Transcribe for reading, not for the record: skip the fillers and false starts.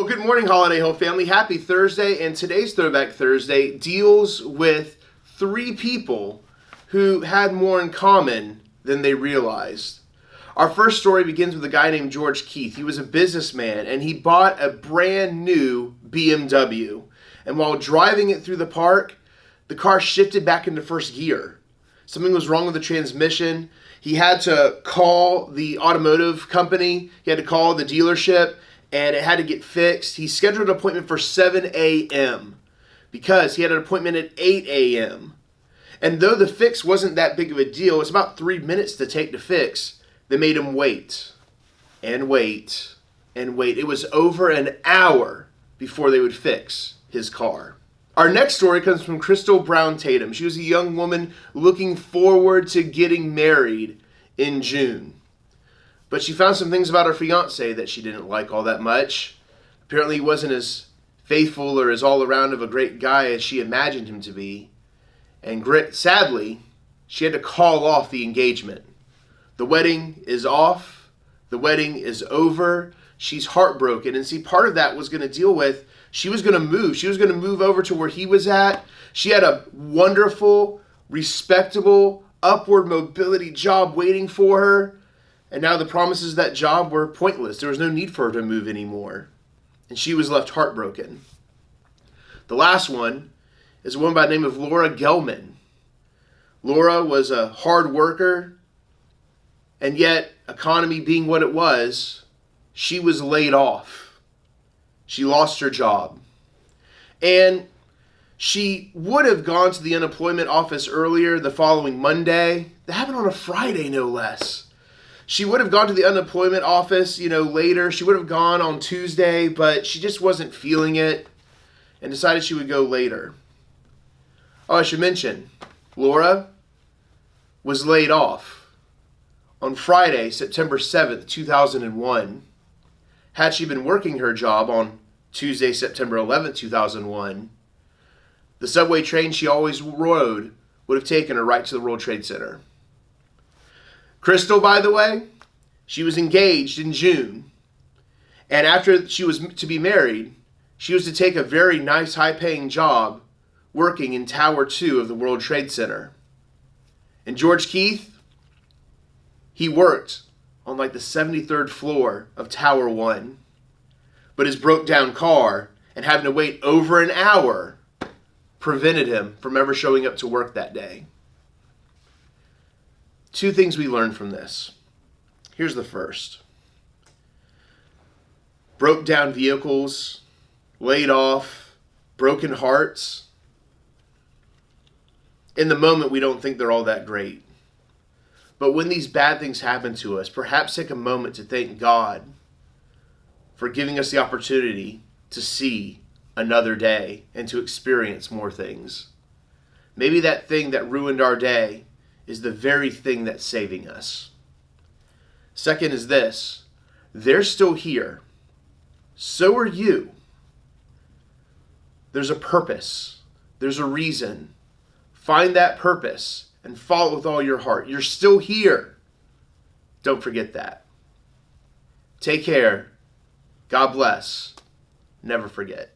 Well, good morning, Holiday Hill family. Happy Thursday, and today's Throwback Thursday deals with three people who had more in common than they realized. Our first story begins with a guy named George Keith. He was a businessman, and he bought a brand new BMW. And while driving it through the park, the car shifted back into first gear. Something was wrong with the transmission. He had to call the automotive company. He had to call the dealership, and it had to get fixed. He scheduled an appointment for 7 a.m. because he had an appointment at 8 a.m. And though the fix wasn't that big of a deal, it's about 3 minutes to take to fix, they made him wait and wait and wait. It was over an hour before they would fix his car. Our next story comes from Crystal Brown Tatum. She was a young woman looking forward to getting married in June. But she found some things about her fiance that she didn't like all that much. Apparently he wasn't as faithful or as all around of a great guy as she imagined him to be. And sadly, she had to call off the engagement. The wedding is off. The wedding is over. She's heartbroken. And see, part of that was going to deal with, she was going to move. She was going to move over to where he was at. She had a wonderful, respectable, upward mobility job waiting for her. And now the promises of that job were pointless. There was no need for her to move anymore. And she was left heartbroken. The last one is a woman by the name of Laura Gelman. Laura was a hard worker, and yet, economy being what it was, she was laid off. She lost her job. And she would have gone to the unemployment office earlier the following Monday. That happened on a Friday, no less. She would have gone to the unemployment office, later. She would have gone on Tuesday, but she just wasn't feeling it and decided she would go later. Oh, I should mention, Laura was laid off on Friday, September 7th, 2001. Had she been working her job on Tuesday, September 11th, 2001, the subway train she always rode would have taken her right to the World Trade Center. Crystal, by the way, she was engaged in June. And after she was to be married, she was to take a very nice, high-paying job working in Tower 2 of the World Trade Center. And George Keith, he worked on like the 73rd floor of Tower 1. But his broke-down car and having to wait over an hour prevented him from ever showing up to work that day. Two things we learned from this. Here's the first. Broke down vehicles, laid off, broken hearts. In the moment, we don't think they're all that great. But when these bad things happen to us, perhaps take a moment to thank God for giving us the opportunity to see another day and to experience more things. Maybe that thing that ruined our day is the very thing that's saving us. Second is this: they're still here. So are you. There's a purpose. There's a reason. Find that purpose and follow it with all your heart. You're still here. Don't forget that. Take care. God bless. Never forget.